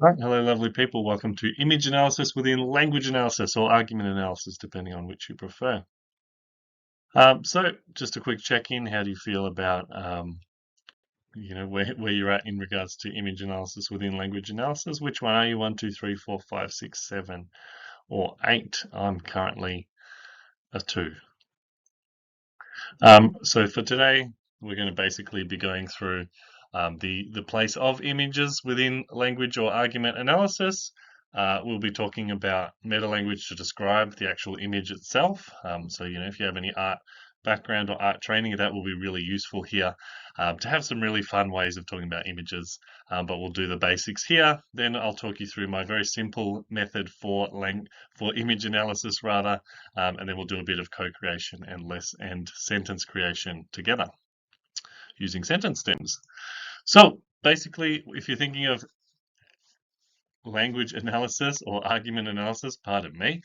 Right, hello lovely people, welcome to image analysis within language analysis or argument analysis, depending on which you prefer. So just a quick check-in, how do you feel about where you're at in regards to image analysis within language analysis? Which one are you? 1, 2, 3, 4, 5, 6, 7, or 8? I'm currently a 2. So for today, we're going to basically be going through the place of images within language or argument analysis. We'll be talking about metalanguage to describe the actual image itself. So, if you have any art background or art training, that will be really useful here to have some really fun ways of talking about images. But we'll do the basics here. Then I'll talk you through my very simple method for image analysis rather, and then we'll do a bit of co-creation and sentence creation together using sentence stems. So basically, if you're thinking of language analysis or argument analysis, pardon me,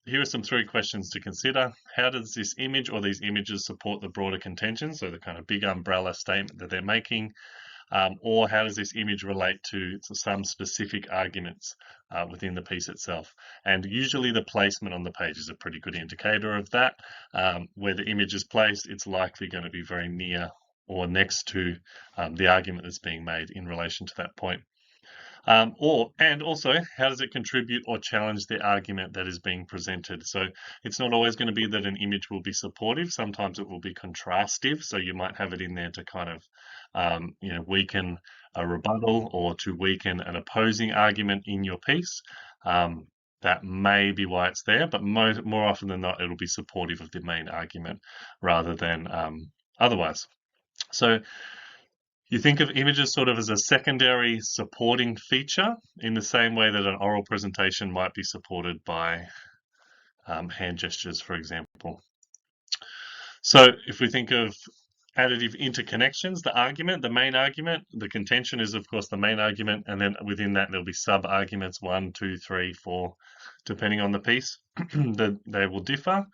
here are some 3 questions to consider. How does this image or these images support the broader contention, so the kind of big umbrella statement that they're making, or how does this image relate to some specific arguments within the piece itself? And usually the placement on the page is a pretty good indicator of that. Where the image is placed, it's likely going to be very near or next to the argument that's being made in relation to that point. And also, how does it contribute or challenge the argument that is being presented? So it's not always going to be that an image will be supportive. Sometimes it will be contrastive. So you might have it in there to kind of, weaken a rebuttal or to weaken an opposing argument in your piece. That may be why it's there, but more often than not, it'll be supportive of the main argument rather than otherwise. So you think of images sort of as a secondary supporting feature in the same way that an oral presentation might be supported by hand gestures, for example. So if we think of additive interconnections, the main argument, the contention is of course the main argument, and then within that there'll be sub-arguments, 1, 2, 3, 4, depending on the piece, that they will differ.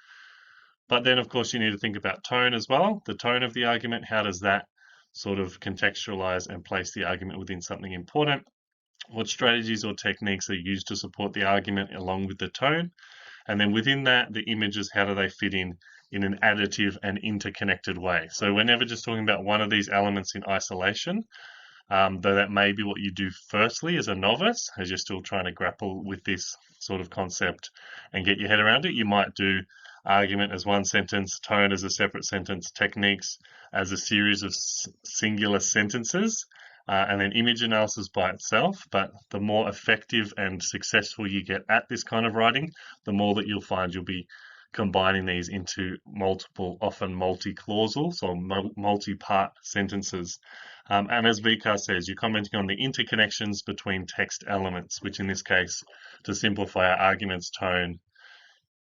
But then of course you need to think about tone as well. The tone of the argument, how does that sort of contextualize and place the argument within something important? What strategies or techniques are used to support the argument along with the tone? And then within that, the images, how do they fit in an additive and interconnected way? So we're never just talking about one of these elements in isolation, though that may be what you do firstly as a novice, as you're still trying to grapple with this sort of concept and get your head around it. You might do argument as one sentence, tone as a separate sentence, techniques as a series of singular sentences, and then image analysis by itself. But the more effective and successful you get at this kind of writing, the more that you'll find you'll be combining these into multiple, often multi-clausal, or multi-part sentences. And as VCAA says, you're commenting on the interconnections between text elements, which in this case, to simplify our arguments, tone,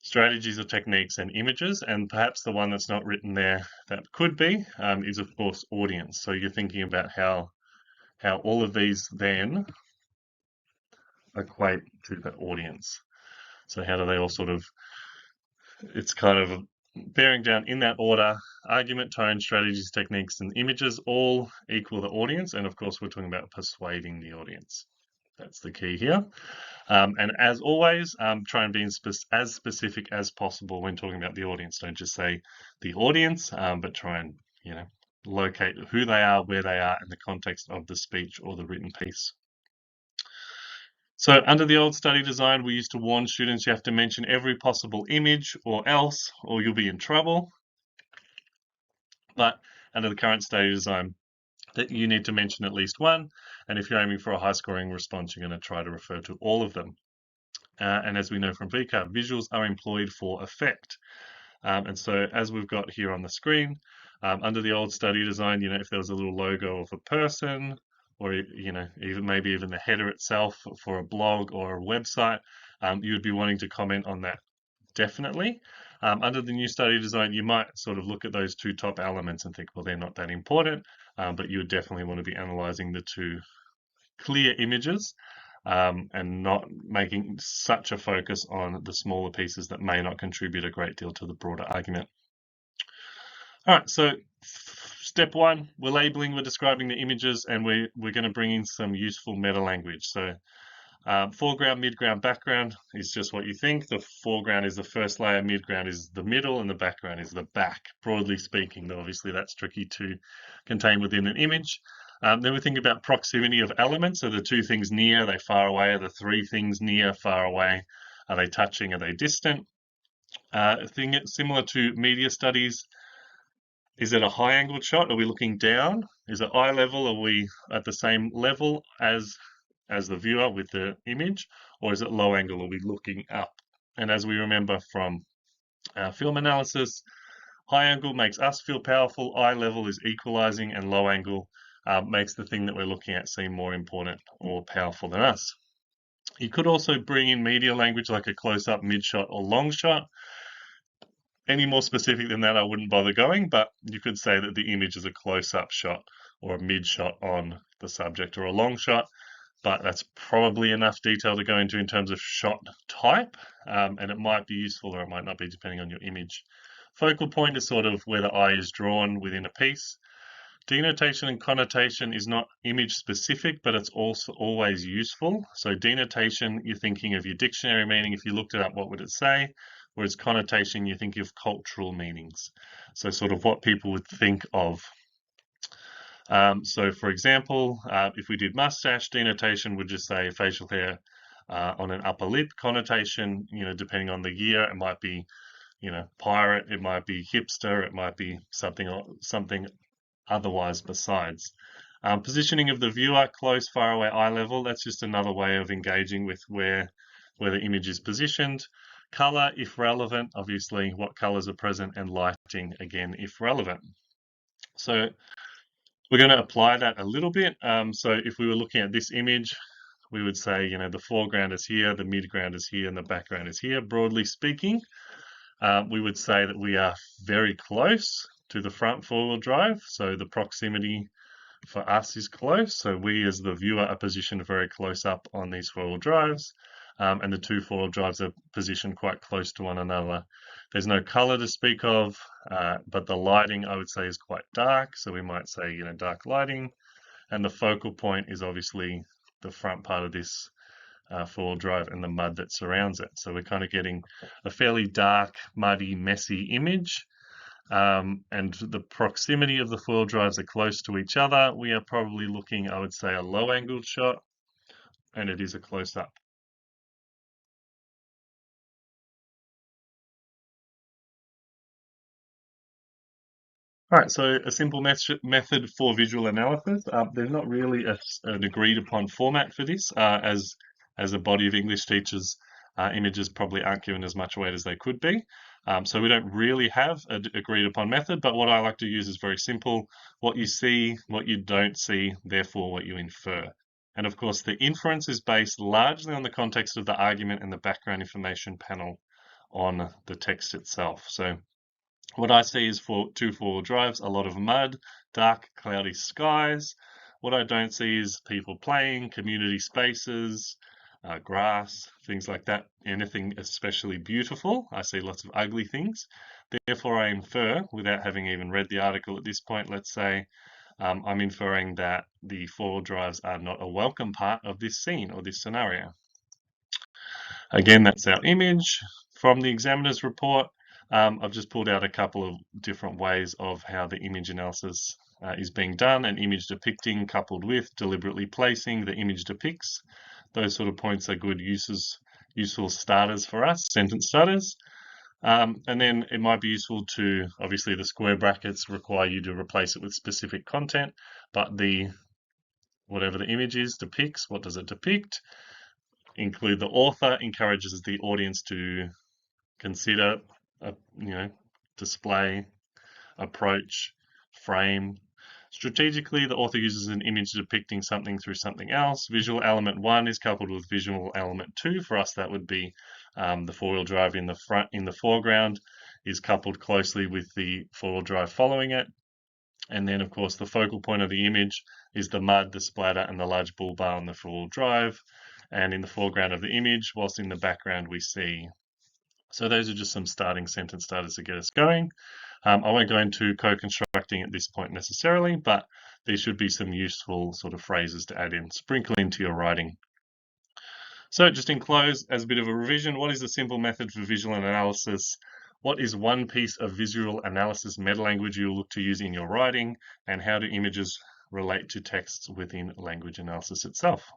strategies or techniques, and images. And perhaps the one that's not written there that could be is of course audience. So you're thinking about how all of these then equate to the audience. So how do they all sort of, it's kind of bearing down in that order, argument, tone, strategies, techniques, and images all equal the audience. And of course, we're talking about persuading the audience. That's the key here. And as always, try and be as specific as possible when talking about the audience. Don't just say the audience, but try and, locate who they are, where they are in the context of the speech or the written piece. So under the old study design, we used to warn students you have to mention every possible image or else, or you'll be in trouble. But under the current study design, that you need to mention at least one, and if you're aiming for a high scoring response, you're going to try to refer to all of them. And as we know from VCAA, visuals are employed for effect. And so as we've got here on the screen, under the old study design, if there was a little logo of a person, or maybe even the header itself for a blog or a website, you would be wanting to comment on that definitely. Under the new study design, you might sort of look at those 2 top elements and think, well, they're not that important, but you would definitely want to be analyzing the 2 clear images and not making such a focus on the smaller pieces that may not contribute a great deal to the broader argument. All right, so step one, we're labeling, we're describing the images, and we're going to bring in some useful meta language. So foreground, midground, background is just what you think. The foreground is the first layer, midground is the middle, and the background is the back, broadly speaking. Though obviously that's tricky to contain within an image. Then we think about proximity of elements. So the two things near, are they far away? Are the three things near, far away? Are they touching? Are they distant? Thing similar to media studies. Is it a high angled shot? Are we looking down? Is it eye level? Are we at the same level as the viewer with the image? Or is it low angle? Are we looking up? And as we remember from film analysis, high angle makes us feel powerful, eye level is equalizing, and low angle makes the thing that we're looking at seem more important or powerful than us. You could also bring in media language like a close-up, mid-shot, or long shot. Any more specific than that, I wouldn't bother going, but you could say that the image is a close-up shot or a mid-shot on the subject, or a long shot, but that's probably enough detail to go into in terms of shot type, and it might be useful or it might not be depending on your image. Focal point is sort of where the eye is drawn within a piece. Denotation and connotation is not image specific, but it's also always useful. So denotation, you're thinking of your dictionary meaning. If you looked it up, what would it say? Whereas connotation, you think of cultural meanings. So sort of what people would think of. So for example, if we did mustache, denotation would just say facial hair on an upper lip. Connotation, depending on the year, it might be, pirate, it might be hipster, it might be something otherwise besides. Positioning of the viewer, close, far away, eye level, that's just another way of engaging with where the image is positioned. Color, if relevant, obviously what colors are present, and lighting, again, if relevant. So we're going to apply that a little bit. So if we were looking at this image, we would say, the foreground is here, the midground is here, and the background is here. Broadly speaking, we would say that we are very close to the front four-wheel drive. So the proximity for us is close. So we as the viewer are positioned very close up on these four-wheel drives. And the two four-wheel drives are positioned quite close to one another. There's no color to speak of, but the lighting, I would say, is quite dark. So we might say, dark lighting. And the focal point is obviously the front part of this four-wheel drive and the mud that surrounds it. So we're kind of getting a fairly dark, muddy, messy image. And the proximity of the four-wheel drives are close to each other. We are probably looking, I would say, a low-angled shot, and it is a close-up. All right, so a simple method for visual analysis. There's not really an agreed upon format for this. As a body of English teachers, images probably aren't given as much weight as they could be. So we don't really have an agreed upon method, but what I like to use is very simple. What you see, what you don't see, therefore what you infer. And of course, the inference is based largely on the context of the argument and the background information panel on the text itself. So what I see is two four-wheel drives, a lot of mud, dark, cloudy skies. What I don't see is people playing, community spaces, grass, things like that. Anything especially beautiful. I see lots of ugly things. Therefore, I infer, without having even read the article at this point, let's say, I'm inferring that the four-wheel drives are not a welcome part of this scene or this scenario. Again, that's our image from the examiner's report. I've just pulled out a couple of different ways of how the image analysis is being done. An image depicting coupled with deliberately placing the image depicts. Those sort of points are good useful starters for us, sentence starters. And then it might be useful to, obviously the square brackets require you to replace it with specific content, but whatever the image is depicts, what does it depict? Include the author, encourages the audience to consider, display, approach, frame. Strategically, the author uses an image depicting something through something else. Visual element 1 is coupled with visual element 2. For us, that would be the four-wheel drive in the foreground is coupled closely with the four-wheel drive following it. And then, of course, the focal point of the image is the mud, the splatter, and the large bull bar on the four-wheel drive. And in the foreground of the image, whilst in the background we see. So those are just some starting sentence starters to get us going. I won't go into co-constructing at this point necessarily, but these should be some useful sort of phrases to add in, sprinkle into your writing. So just in close, as a bit of a revision, what is a simple method for visual analysis? What is one piece of visual analysis metalanguage you'll look to use in your writing? And how do images relate to texts within language analysis itself?